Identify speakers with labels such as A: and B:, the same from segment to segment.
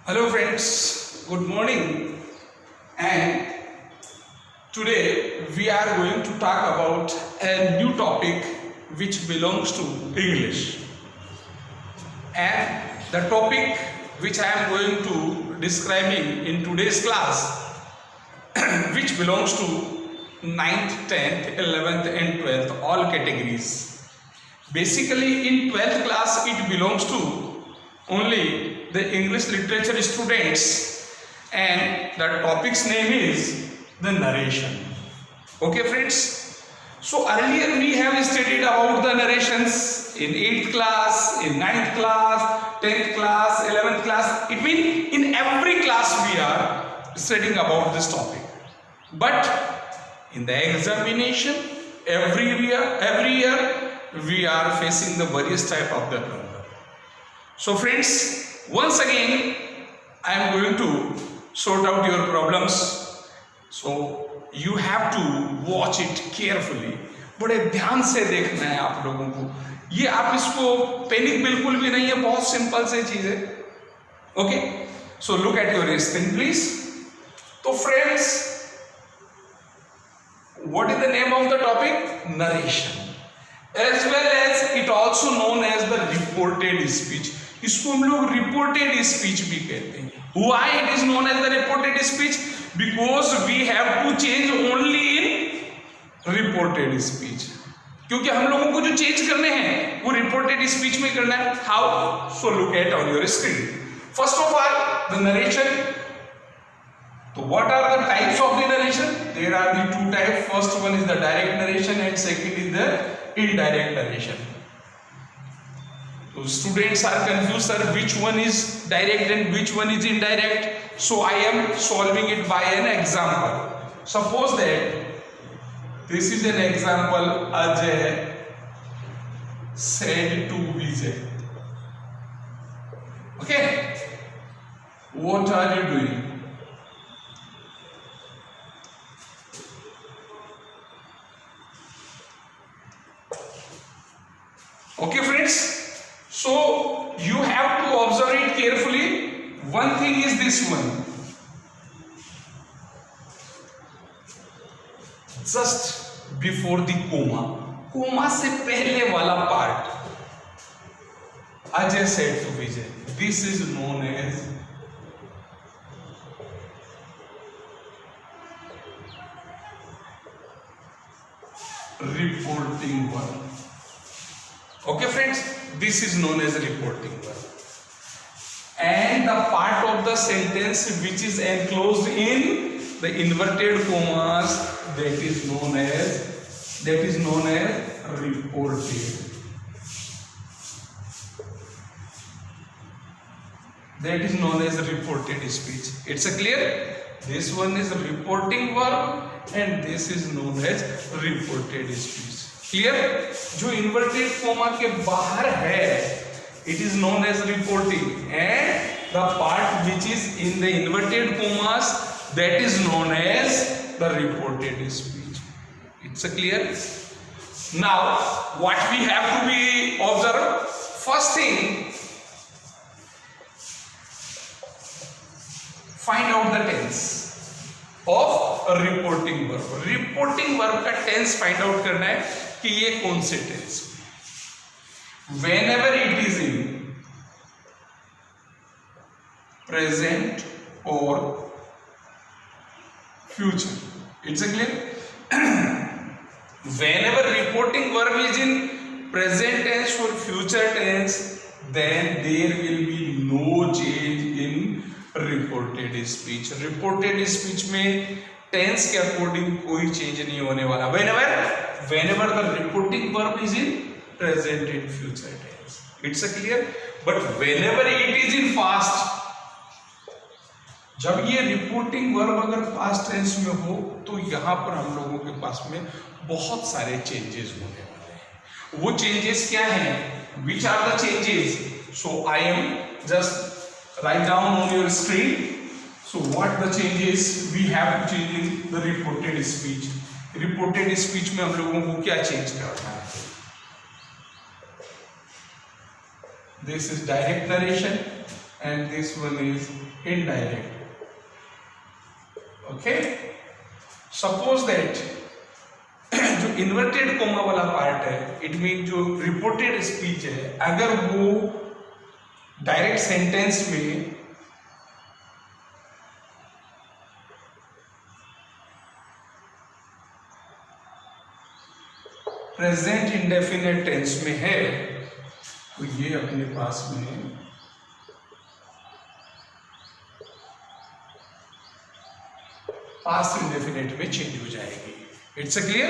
A: Hello friends, good morning, and today we are going to talk about a new topic which belongs to English, and the topic which I am going to describing in today's class which belongs to 9th, 10th, 11th and 12th all categories. Basically in 12th class it belongs to only the English literature students, and the topic's name is the narration. Okay friends, so earlier we have studied about the narrations in 8th class, in 9th class, 10th class, 11th class. It means in every class we are studying about this topic, but in the examination every year we are facing the various type of the problem. So friends, once again I am going to sort out your problems, so you have to watch it carefully. बड़े ध्यान से देखना है आप लोगों को, ये आप इसको पैनिक बिल्कुल भी नहीं है, बहुत सिंपल से चीज है. Okay, so look at your screen please. तो friends, what is the name of the topic? Narration, as well as it also known as the reported speech. इसको हम लोग रिपोर्टेड स्पीच भी कहते हैं. Why it is known as the reported speech? Because we have to change only in reported speech. क्योंकि हम लोगों को जो चेंज करने हैं वो रिपोर्टेड स्पीच में करना है. How? So look at on your screen. First of all, the narration. So what are the types of the narration? There are the two types. First one is the direct narration and second is the indirect narration. So students are confused, sir, which one is direct and which one is indirect. So I am solving it by an example. Suppose that this is an example. Ajay said to Vijay. Okay, what are you doing? Okay friends, so you have to observe it carefully. One thing is this one, just before the comma से पहले वाला part, Ajay said to Vijay. This is known as reporting verb. Okay friends, this is known as reporting verb. And the part of the sentence which is enclosed in the inverted commas, that is known as reported. That is known as reported speech. It's a clear? This one is reporting verb and this is known as reported speech. Clear? जो inverted comma के बाहर है it is known as reporting, and the part which is in the inverted commas that is known as the reported speech. It's a clear? Now what we have to be observe. First thing, find out the tense of reporting verb. Reporting verb का tense find out करना है कि ये कौन से tense. whenever it is in present or future. It's a clear? Whenever reporting verb is in present tense or future tense, then there will be no change in reported speech. Reported speech में tense के according कोई change नहीं होने वाला. Whenever the reporting verb is in present and future tense. It's a clear? But whenever it is in past, जब ये reporting verb अगर past tense में हो तो यहाँ पर हम लोगों के पास में बहुत सारे चेंजेस होने वाले हैं. वो चेंजेस क्या हैं? Which are the changes? So I am just write down on your screen. So what the changes we have to change in the reported speech. Reported speech में हम लोगों को क्या चेंज करना है? This is direct narration and this one is indirect. Okay, suppose that जो inverted coma वाला part है, इट मीन जो रिपोर्टेड स्पीच है, अगर वो डायरेक्ट सेंटेंस में प्रेजेंट इंडेफिनेट टेंस में है, तो ये अपने पास में पास्ट इंडेफिनेट में चेंज हो जाएगी. It's a clear?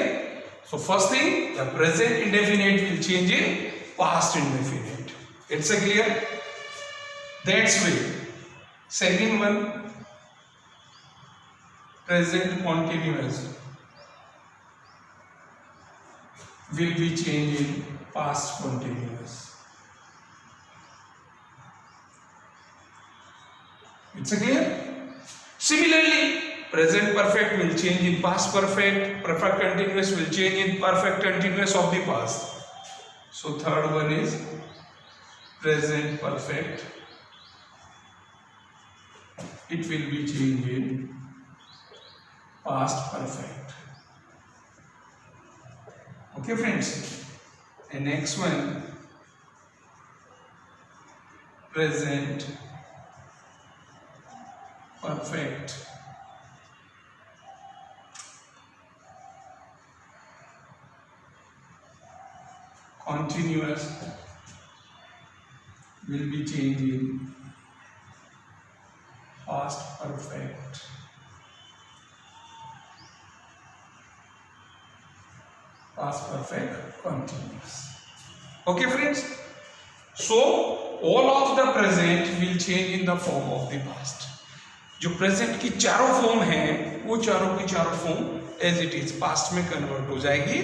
A: So first thing, the present indefinite will change in past indefinite. It's a clear? That's way. Second one, present continuous will be changed in past continuous. It's a clear? Similarly, present perfect will change in past perfect, perfect continuous will change in perfect continuous of the past. So third one is present perfect, it will be changed in past perfect. Okay friends, and next one, present perfect continuous will be changed in past perfect. Past perfect continuous. Okay friends, so all of the present will change in the form of the past. जो present की चारों form हैं, वो चारों की चारों form as it is past में convert हो जाएगी.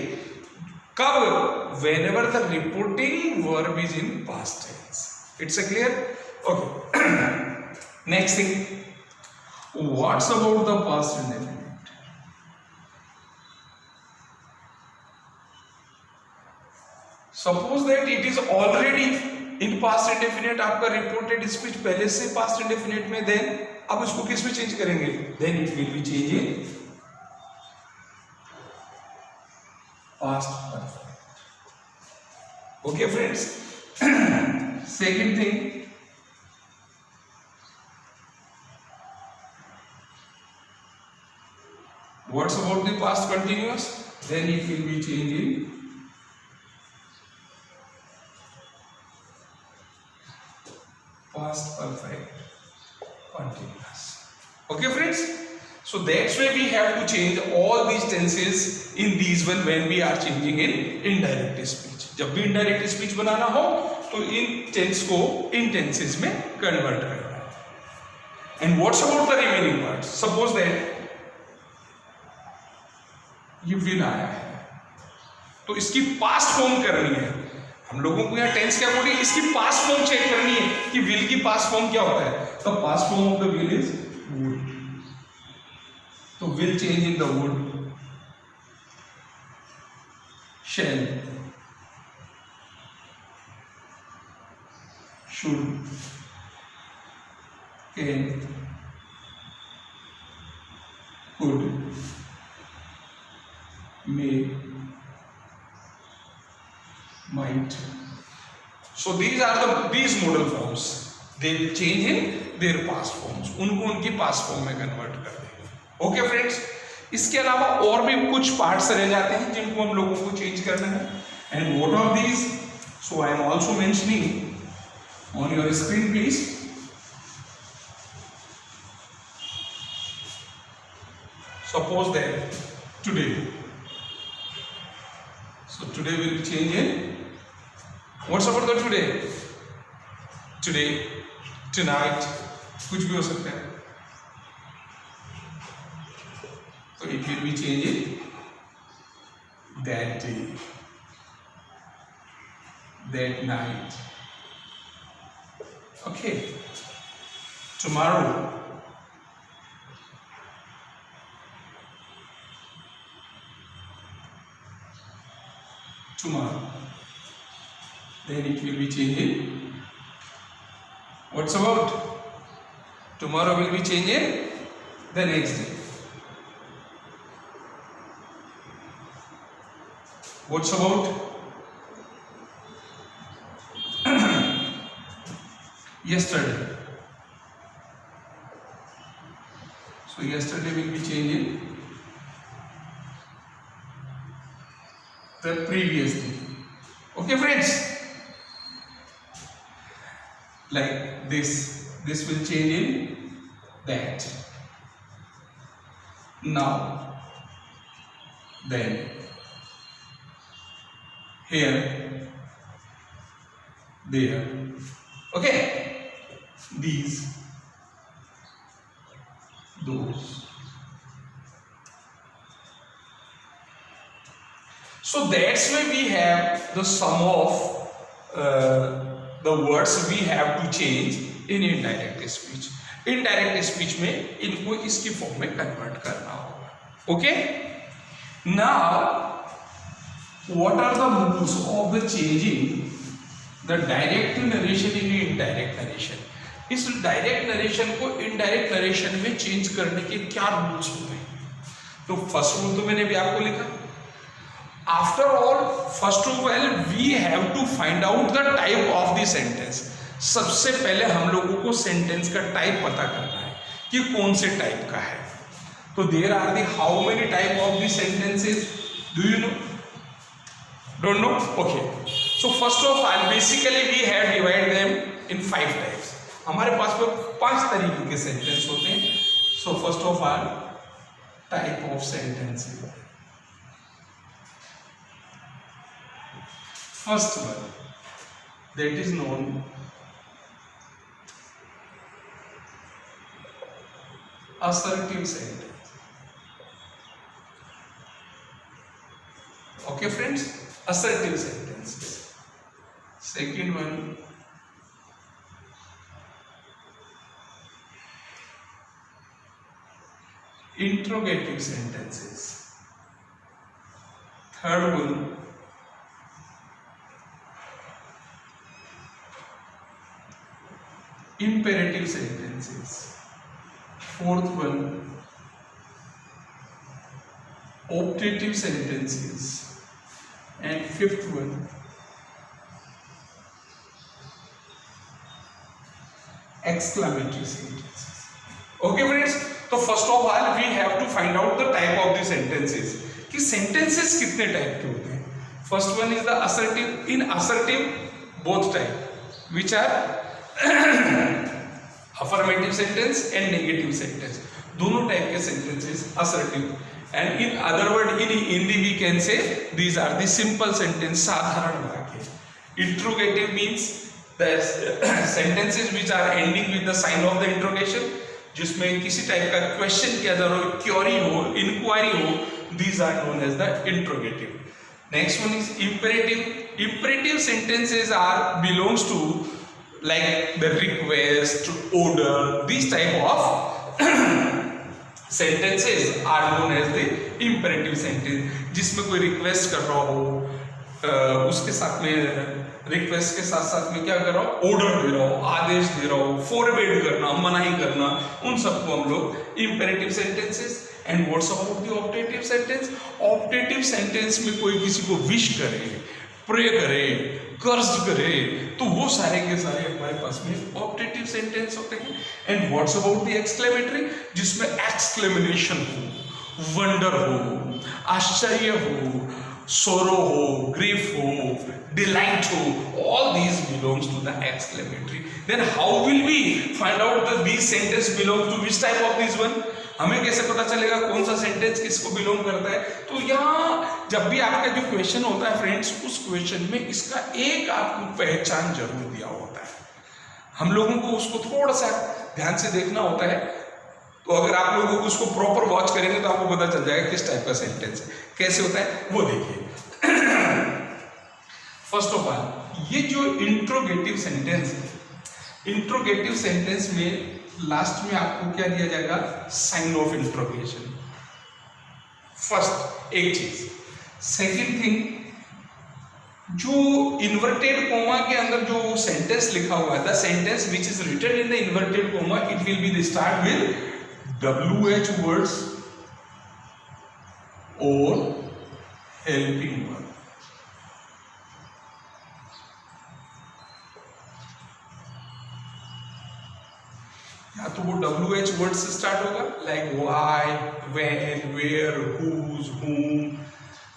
A: कब? Whenever the reporting verb is in past tense. It's a clear? Okay. Next thing, what's about the past indefinite? Suppose that it is already in past indefinite, आपका reported speech पहले से past indefinite में, then आप उसको किस में change करेंगे? Then it will be changing past perfect. Okay friends. Second thing, what's about the past continuous? Then it will be changing past perfect continuous. Okay friends, so that's why we have to change all these tenses in these one when we are changing in indirect speech. जब भी indirect speech बनाना हो तो इन tense को इन tenses में convert करना है. And what's about the remaining parts? Suppose that ये will आया है, तो इसकी पास्ट फॉर्म करनी है. हम लोगों को यहाँ टेंस के अकॉर्डिंग इसकी पास्ट फॉर्म चेक करनी है कि विल की पास्ट फॉर्म क्या होता है. तो past form of the will is would, तो will change in the would, shall, should, can, could, may, might. So these are these modal forms. They will change in their past forms. उनको उनकी past form में convert कर देंगे. Okay friends. इसके अलावा और भी कुछ पार्ट्स रह जाते हैं जिनको हम लोगों को चेंज करना है. And what are these? So I am also mentioning on your screen, please. Suppose that today. So today will be changing. What's about the today? Today, tonight, कुछ भी हो सकता है. So it will be changing that day, that night. Okay. Tomorrow. Tomorrow. Then it will be changing. What's about? Tomorrow will be changed in the next day. What's about yesterday? So yesterday will be changed in the previous day. Okay friends, like this will change in that, now, then, here, there. Okay, these, those. So that's why we have the sum of the words we have to change in indirect speech. Indirect speech में इनको इसकी form में convert करना होगा. Okay, now what are the rules of the changing the direct narration in indirect narration. इस direct narration को indirect narration में change करने के क्या रूल्स होते हैं? तो फर्स्ट रूल तो मैंने भी आपको लिखा. After all, first of all we have to find out the type of the sentence. सबसे पहले हम लोगों को सेंटेंस का टाइप पता करना है कि कौन से टाइप का है. तो there are the how many type of the sentences, do you know? Don't know? Okay, so first of all basically we have divide them in 5 types. हमारे पास में 5 तरीके के सेंटेंस होते हैं. So first of all type of sentences. First one that is known assertive sentence. Okay friends, assertive sentences. Second one, interrogative sentences. Third one, imperative sentences. Fourth one, optative sentences. And fifth one, exclamatory sentences. Okay friends, तो first of all we have to find out the type of the sentences. कि sentences कितने type के होते हैं. First one is the assertive. In assertive, both type, which are affirmative sentence and negative sentence. दोनों type के sentences assertive. And in other word, in Hindi we can say these are the simple sentence, साधारण वाक्य. Interrogative means the sentences which are ending with the sign of the interrogation, जिसमें किसी type का question किया जा रहा हो, query हो, इंक्वायरी हो, these are known as the interrogative. Next one is imperative. Imperative sentences are belongs to like the request, order. These type of sentences are known as the imperative sentence. जिसमें कोई request कर रहा हो, उसके साथ में request के साथ साथ में क्या कर रहा हो, ऑर्डर दे रहा हो, आदेश दे रहा हो, फॉरबिड करना, मनाही करना, उन सबको हम लोग imperative sentences. And what's about the optative sentence? Optative sentence में कोई किसी को विश करे, प्रे करे, कर्ज करे, तो वो सारे के सारे हमारे पास में ऑप्टेटिव सेंटेंस होते हैं. And what's about the exclamatory, जिसमें एक्सक्लेमेशन हो, वंडर हो, आश्चर्य हो, सोरो हो, ग्रीफ हो, डिलाइट हो, all these belongs to the exclamatory. Then how will we find out that these sentence belong to which type of this one? हमें कैसे पता चलेगा कौन सा सेंटेंस किसको बिलोंग करता है? तो यहाँ जब भी आपका जो क्वेश्चन होता है फ्रेंड्स, उस क्वेश्चन में इसका एक आपको पहचान जरूर दिया होता है. हम लोगों को उसको थोड़ा सा ध्यान से देखना होता है. तो अगर आप लोगों को उसको प्रॉपर वॉच करेंगे तो आपको पता चल जाएगा किस टाइप का सेंटेंस है. कैसे होता है वो देखिए. फर्स्ट ऑफ ऑल ये जो इंट्रोगेटिव सेंटेंस है, इंट्रोगेटिव सेंटेंस में लास्ट में आपको क्या दिया जाएगा, साइन ऑफ इंट्रोगेशन. फर्स्ट एक चीज. सेकेंड थिंग, जो इन्वर्टेड कोमा के अंदर जो सेंटेंस लिखा हुआ है, the sentence which is written in the inverted comma, it will be the start with WH words और हेल्पिंग वर्ड। या तो वो WH वर्ड से स्टार्ट होगा, like why, when, where, whose, whom,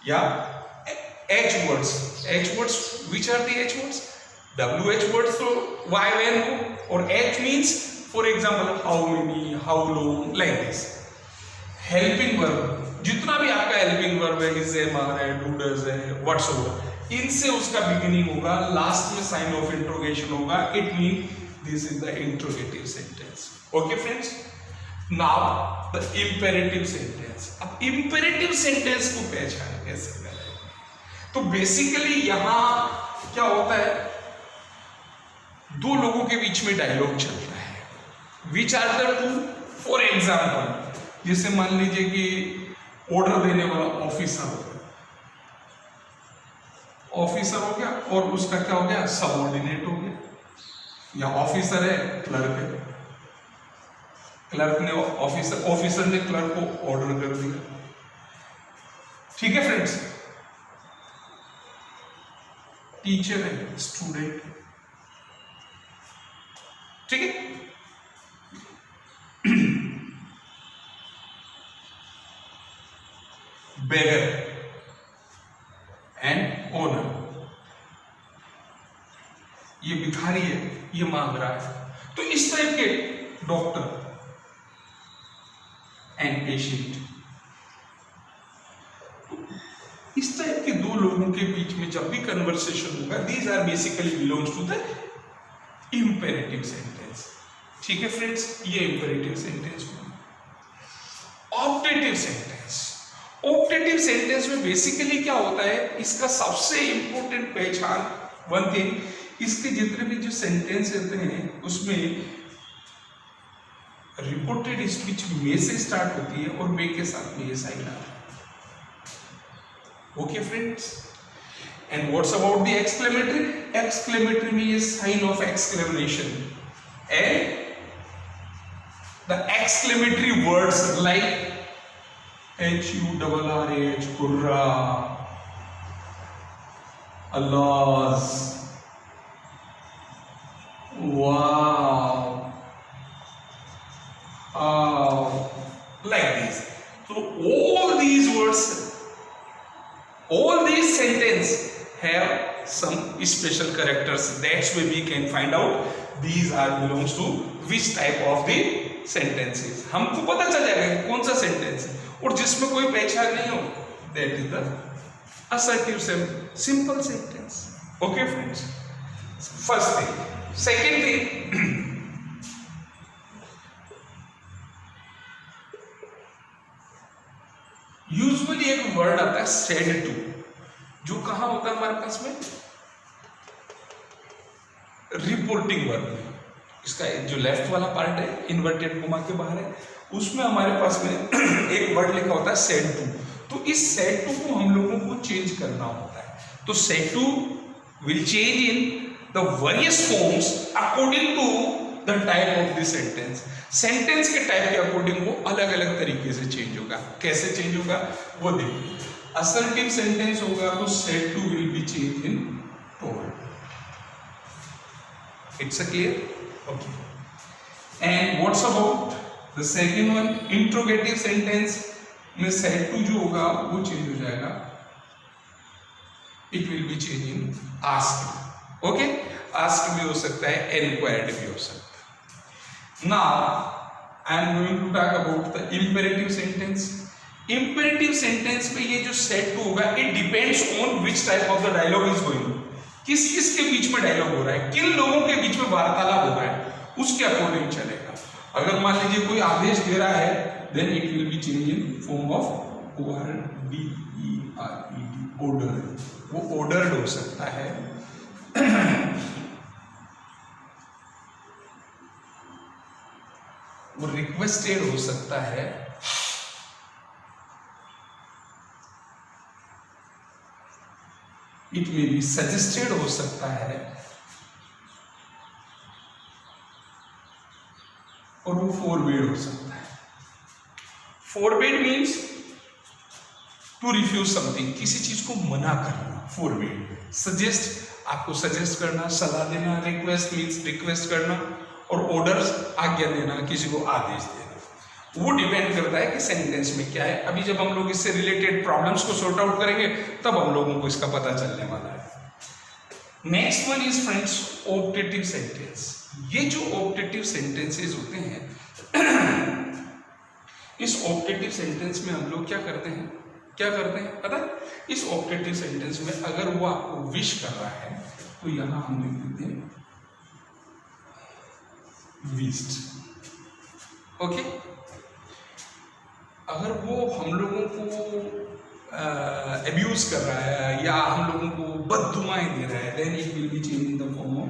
A: या H words, which are the H words? WH words तो why, when, who, और H means for example how many, how long, like this. Helping verb, जितना भी आपका helping verb है, is है, are है, do, does है, whatsoever, इनसे उसका beginning होगा, लास्ट में sign of interrogation होगा, it means this is the interrogative sentence. Okay friends? Now the imperative sentence. अब imperative sentence को पहचान कैसे करें? तो बेसिकली यहां क्या होता है, दो लोगों के बीच में डायलॉग चलता है, which are the two, for example जैसे मान लीजिए कि ऑर्डर देने वाला ऑफिसर हो गया और उसका क्या हो गया, सबऑर्डिनेट हो गया, या ऑफिसर है, क्लर्क ने ऑफिसर ने क्लर्क को ऑर्डर कर दिया। ठीक है फ्रेंड्स, टीचर है, स्टूडेंट, ठीक है। बेगर एंड ओनर, ये भिखारी है, ये मांग रहा है। तो इस टाइप के डॉक्टर एंड पेशेंट, इस टाइप के दो लोगों के बीच में जब भी कन्वर्सेशन होगा, these are basically belongs to the imperative sentence. ठीक है फ्रेंड्स, ये इंपेरेटिव सेंटेंस हुआ। ऑप्टेटिव सेंटेंस, ऑप्टेटिव सेंटेंस में बेसिकली क्या होता है, इसका सबसे इंपॉर्टेंट पहचान, वन थिंग, इसके जितने भी जो सेंटेंस रहते हैं उसमें रिपोर्टेड स्पीच मे से स्टार्ट होती है और मे के साथ में ये साइन आता है। Okay friends, and what's about the exclamatory? Exclamatory means sign of exclamation, and the exclamatory words like HURRH, hurrah, Allahs, wow, like this. So all these sentences have some special characters. That's why we can find out these are belongs to which type of the sentences. हमको पता चल जाएगा कि कौन सा sentence है, और जिसमें कोई पहचान नहीं हो, that is the assertive simple sentence. Okay friends, first thing. Second thing, usually एक वर्ड आता है सेड टू, जो कहां होता है हमारे पास में, रिपोर्टिंग वर्ड। इसका जो लेफ्ट वाला पार्ट है इन्वर्टेड कोमा के बाहर है, उसमें हमारे पास में एक वर्ड लिखा होता है सेड टू। तो इस सेड टू को हम लोगों को चेंज करना होता है। तो said to will change in the various forms according to the type of the sentence. Sentence के टाइप के अकॉर्डिंग वो अलग अलग तरीके से चेंज होगा। कैसे चेंज होगा वो देखिए। असर्टिव सेंटेंस होगा तो said to will be change in told. It's a clear? Okay. And what's about the second one, interrogative sentence में सेड टू जो होगा वो चेंज हो जाएगा, it will be change in asked. Okay, asked भी हो सकता है, एनक्वायर्ड भी हो सकता है। Now I am going to talk about the imperative sentence. Imperative sentence में ये जो said to होगा, it depends on which type of the dialogue is going. किस किस के बीच में डायलॉग हो रहा है, किन लोगों के बीच में वार्तालाप हो रहा है, उसके अकॉर्डिंग चलेगा। अगर मान लीजिए कोई आदेश दे रहा है, then it will be changed in form of ORDERED, order। वो ordered हो सकता है, वो रिक्वेस्टेड हो सकता है, इट मे बी सजेस्टेड हो सकता है, और वो फोरबेड हो सकता है। फोरबेड मीन्स टू रिफ्यूज समथिंग, किसी चीज को मना करना। फोरबेड, सजेस्ट, आपको सजेस्ट करना, सलाह देना। रिक्वेस्ट मीन्स रिक्वेस्ट करना, और ऑर्डर्स, आज्ञा देना, किसी को आदेश देना। वो डिपेंड करता है कि सेंटेंस में क्या है। अभी जब हम लोग इससे रिलेटेड प्रॉब्लम्स को सॉर्ट आउट करेंगे तब हम लोगों को इसका पता चलने वाला है। Next one is friends optative sentence. ये जो ऑप्टेटिव सेंटेंसेस होते हैं, इस ऑप्टेटिव सेंटेंस में हम लोग क्या करते हैं पता है? इस ऑप्टेटिव सेंटेंस में अगर वो आपको विश कर रहा है तो यहां हम लिख देते हैं विश्ड। ओके, अगर वो हम लोगों को अब्यूज कर रहा है या हम लोगों को बददुआएं दे रहा है, then it will be change in the form of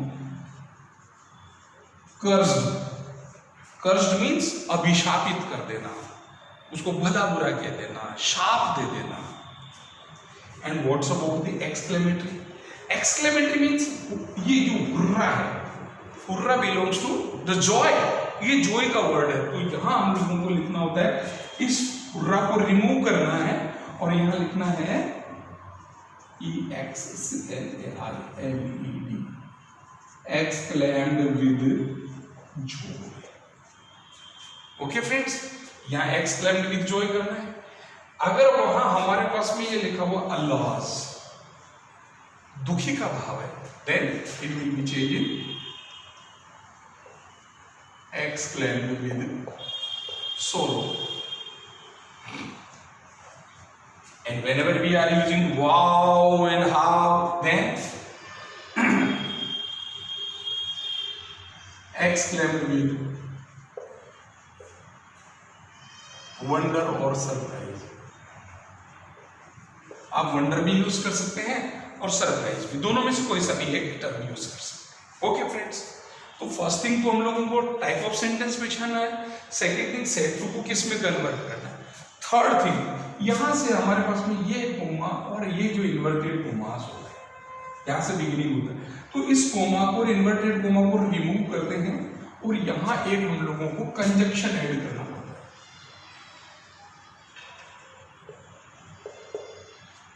A: cursed. Cursed means अभिशापित कर देना, उसको भला बुरा कह देना, शाप दे देना। And what's about the exclamatory? Exclamatory means ये जो हुर्रा है, hurrah belongs to the joy, ये जॉय का वर्ड है। तो यहां हम लोगों को लिखना होता है, इस हुर्रा को रिमूव करना है और यहां लिखना है EXCLAMED, exclaimed with joy। Okay friends, यहां exclaimed with joy करना है। अगर वहां हमारे पास में ये लिखा हुआ अल्लाह, दुखी का भाव है, then it will be change in exclaimed with sorrow। And whenever we are using wow and how, then exclaimed with wonder or surprise। आप वंडर भी यूज कर सकते हैं और सरप्राइज भी, दोनों में से कोई सा भी एक टर्म यूज कर सकते हैं। ओके फ्रेंड्स, तो फर्स्ट थिंग तो हम लोगों को टाइप ऑफ सेंटेंस पहचानना है। सेकेंड थिंग सेट टू को किस में कन्वर्ट करना है। थर्ड थिंग, यहां से हमारे पास में ये कोमा और ये जो इन्वर्टेड कोमास होता है, यहां से बिगिनिंग होता है, तो इस कोमा को और इन्वर्टेड कोमा को रिमूव करते हैं और यहां एक हम लोगों को कंजक्शन ऐड करना होता है,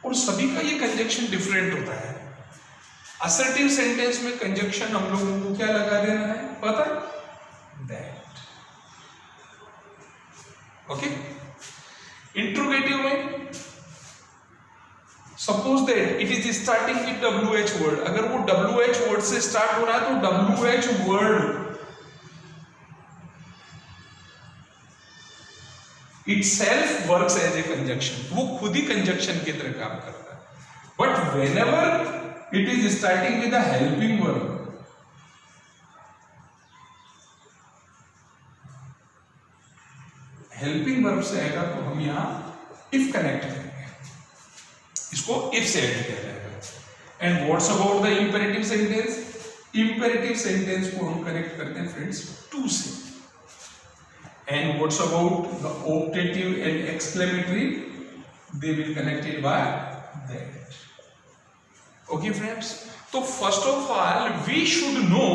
A: और सभी का ये कंजक्शन डिफरेंट होता है। असर्टिव सेंटेंस में कंजक्शन हम लोगों को क्या लगा देना है पता है? दैट। ओके, इंट्रोगेटिव में suppose that it is starting with WH word, अगर वो WH वर्ड से स्टार्ट हो रहा है तो WH word itself works as a conjunction, वो खुद ही कंजक्शन की तरह काम करता है। But whenever it is starting with a helping verb, helping verb से आएगा तो हम यहां इफ कनेक्ट करेंगे, इसको इफ से ऐड किया जाएगा। And what's about the imperative sentence? Imperative sentence को हम कनेक्ट करते हैं फ्रेंड्स टू से। And what's about the optative and exclamatory? They will connected by that. Okay friends, so first of all we should know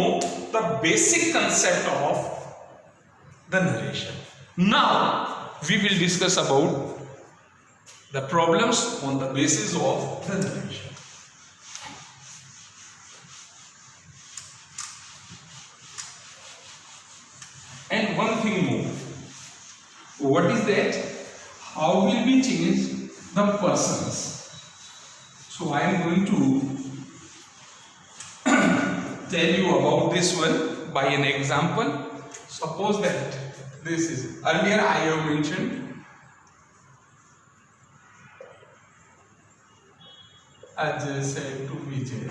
A: the basic concept of the narration. Now we will discuss about the problems on the basis of the narration. And one thing more, what is that? How will we change the persons? So I am going to tell you about this one by an example. Suppose that this is, earlier I have mentioned Ajay said to Vijay,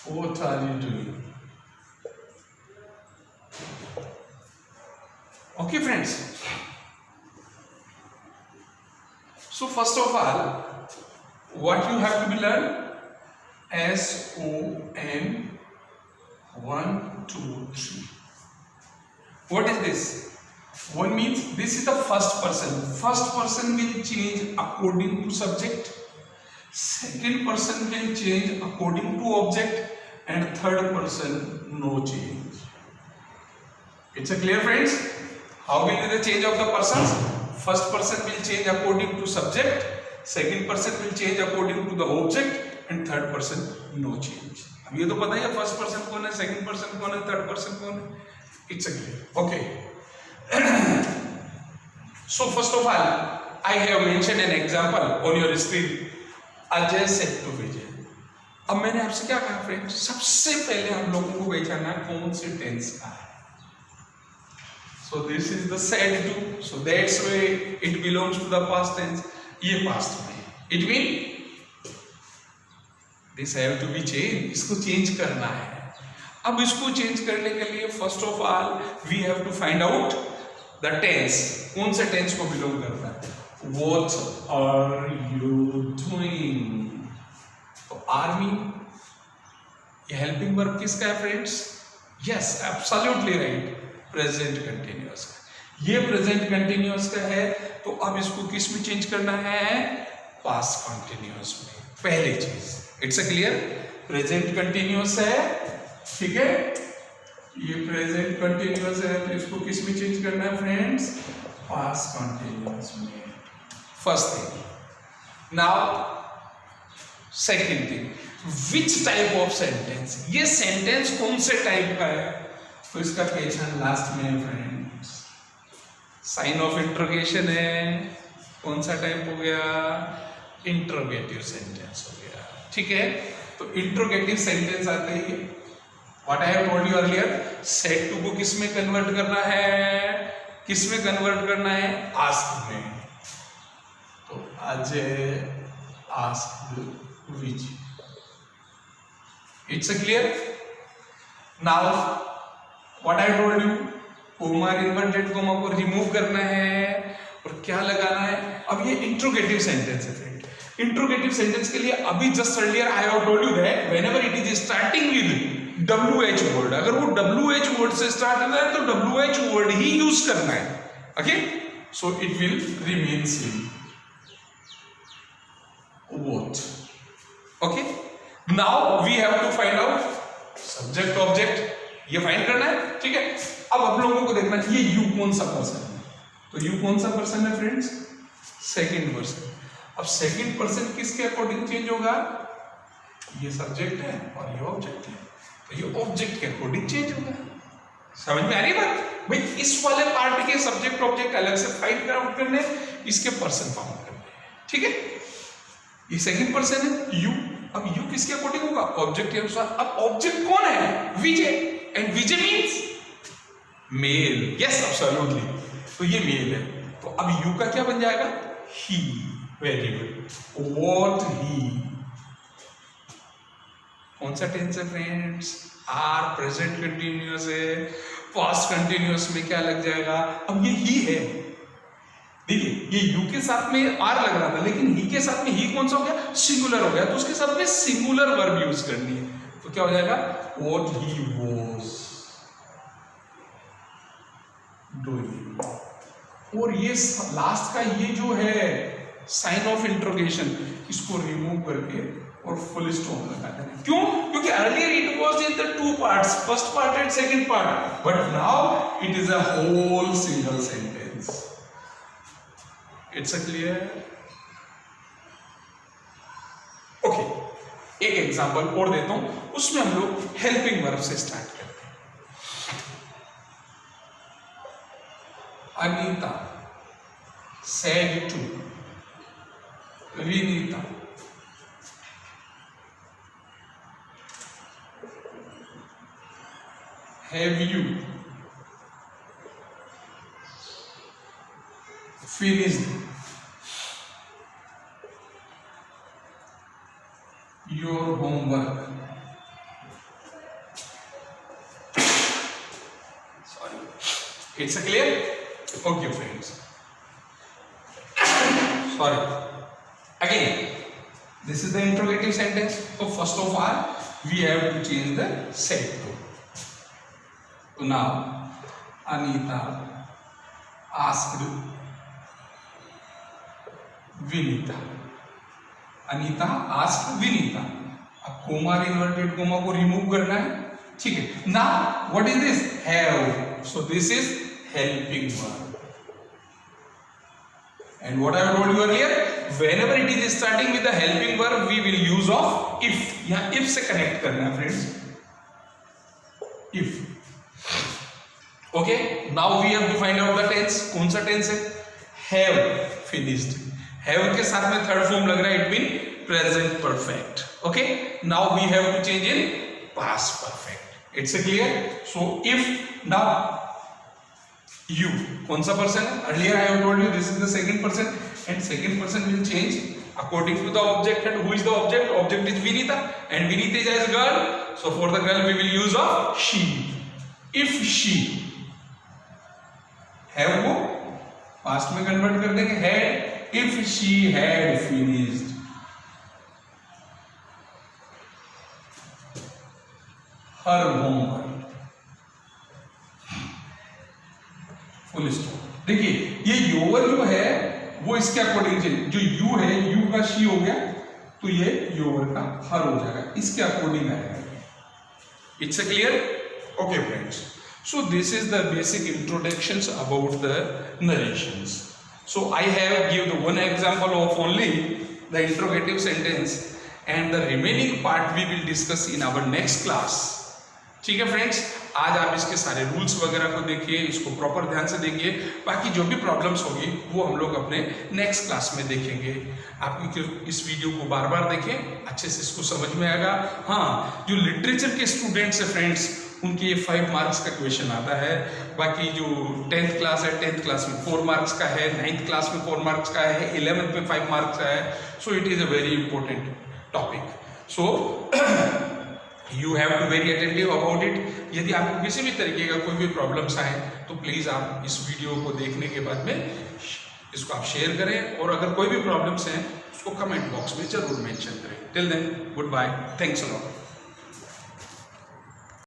A: what are you doing? Okay friends, so first of all what you have to be learned, SON 1 2 3. What is this? One means this is the first person. First person will change according to subject. Second person will change according to object, and third person no change. It's a clear, friends? How will be the change of the persons? First person will change according to subject. Second person will change according to the object, and third person no change. अब ये तो पता है first person कौन है, second person कौन है, third person कौन है. It's a clear. Okay. So first of all, I have mentioned an example on your screen. Ajay said to विजय. अब मैंने आपसे क्या कहा फ्रेंड्स, सबसे पहले हम लोगों को पहचानना कौन से टेंस का है. So this is the said to, so that's why it belongs to the past tense. ये past में है. It means this have to be changed. इसको चेंज करना है. अब इसको चेंज करने के लिए first of all we have to find out the tense. कौन से टेंस को बिलोंग करता है. What are you doing? तो आर्मी ये हेल्पिंग वर्ब किसका है friends? Yes, absolutely right, present continuous का. ये प्रेजेंट कंटिन्यूअस का है, तो अब इसको किस में चेंज करना है? पास्ट कंटिन्यूअस में. पहली चीज, it's a clear. Present continuous है, ठीक है, ये प्रेजेंट कंटिन्यूअस है, तो इसको किस में चेंज करना है फ्रेंड्स? पास्ट कंटिन्यूअस में. First thing. Now second thing, which type of sentence, ये सेंटेंस कौन से टाइप का है? तो इसका पहचान लास्ट में है फ्रेंड्स. साइन ऑफ इंट्रोगेशन है. कौन सा टाइप हो गया? इंट्रोगेटिव सेंटेंस हो गया. ठीक है, तो इंट्रोगेटिव सेंटेंस आते ही what I have told you earlier, said to को किस में कन्वर्ट करना है? किस में कन्वर्ट करना है? आस्क में. तो Ajay asked Vijay. It's a clear. Now what I told you, coma inverted coma को रिमूव करना है और क्या लगाना है? अब ये इंट्रोगेटिव सेंटेंस है फ्रेंड. इंट्रोगेटिव सेंटेंस के लिए अभी just earlier I have told you that whenever it is starting with WH word, अगर वो WH वर्ड से स्टार्ट होता है तो WH वर्ड ही यूज करना है. Okay, so it will remain same. What? Okay. Now we have to find out subject object. ये find करना है, ठीक है. अब आप लोगों को देखना है ये यू कौन सा पर्सन है. तो यू कौन सा पर्सन है फ्रेंड्स? Second person. अब सेकंड पर्सन किसके अकॉर्डिंग चेंज होगा? ये सब्जेक्ट है और ये ऑब्जेक्ट है, तो ये ऑब्जेक्ट के अकॉर्डिंग चेंज होगा. समझ में आ रही बात भाई? इस वाले पार्ट के सब्जेक्ट ऑब्जेक्ट अलग से फाइंड आउट करने, इसके पर्सन फाउंड करने. ठीक है, ये सेकंड पर्सन है यू. अब यू किसके अकॉर्डिंग होगा? ऑब्जेक्ट के अनुसार. अब ऑब्जेक्ट कौन है? Vijay. And Vijay means male. Yes, absolutely. तो ये मेल है, तो अब यू का क्या बन जाएगा? He. Very good. What he. कौन सा टेंस है फ्रेंड्स? आर. प्रेजेंट कंटिन्यूअस है. पास्ट कंटिन्यूअस में क्या लग जाएगा? अब ये ही है. देखिए, ये यू के साथ में आर लग रहा था, लेकिन ही के साथ में ही कौन सा हो गया? सिंगुलर हो गया, तो उसके साथ में सिंगुलर वर्ब यूज करनी है. तो क्या हो जाएगा? What he was doing. और ये लास्ट का ये जो है साइन ऑफ इंट्रोगेशन, इसको रिमूव करके और फुल स्टॉप लगा देना. क्यों? क्योंकि earlier it was in the two parts, first part and second part, but now it is a whole single sentence. It's a clear. Okay, एक एग्जांपल और देता हूं, उसमें हम लोग हेल्पिंग वर्ब से स्टार्ट करते हैं. Anita said to Vinita. Have you finished your homework? Sorry. It's a clear? Okay, friends. Sorry. Again, this is the interrogative sentence. So first of all, we have to change the said to. So now, Anita asked Vinita, Anita asked Vinita. अब coma और inverted coma को remove करना है, ठीक है। Now what is this, have, so this is helping verb. And what I have told you earlier, whenever it is starting with the helping verb, we will use of if. यहाँ if से connect करना है friends, if. Okay, now we have to find out the tense. कौन सा tense है? Have finished. Have के साथ में third form लग रहा है, it mean present perfect. Okay, now we have to change in past perfect. It's clear? So if now you, कौन सा person है? Earlier I have told you this is the second person, and second person will change according to the object. And who is the object? Object is Vinita, and Vinita is as girl. So for the girl we will use of she. If she, have को past में convert कर देंगे had. If she had finished her homework. Full stop. देखिए ये योवर जो है वो इसके अकॉर्डिंग चेंज, जो यू है यू का शी हो गया तो ये योवर का हर हो जाएगा, इसके अकॉर्डिंग आएगा। It's clear? Okay friends, so this is the basic introductions about the narrations. So I have give the one example of only the interrogative sentence, and the remaining part we will discuss in our next class. ठीक है friends, आज आप इसके सारे rules वगैरह को देखिए, इसको प्रॉपर ध्यान से देखिए, बाकी जो भी प्रॉब्लम्स होगी वो हम लोग अपने नेक्स्ट क्लास में देखेंगे। आप इस वीडियो को बार बार देखें, अच्छे से इसको समझ में आएगा। हाँ, जो लिटरेचर के स्टूडेंट्स हैं फ्रेंड्स, उनके ये 5 मार्क्स का क्वेश्चन आता है। बाकी जो 10th क्लास है, 10th क्लास में 4 मार्क्स का है, 9th क्लास में 4 मार्क्स का है, 11th में 5 मार्क्स का है। So it is a very important topic. So You have to very attentive about it. यदि आपको किसी भी तरीके का कोई भी प्रॉब्लम्स आए तो प्लीज़ आप इस वीडियो को देखने के बाद में इसको आप शेयर करें, और अगर कोई भी प्रॉब्लम्स हैं उसको कमेंट बॉक्स में जरूर मेंशन करें। Till then, goodbye, thanks a lot.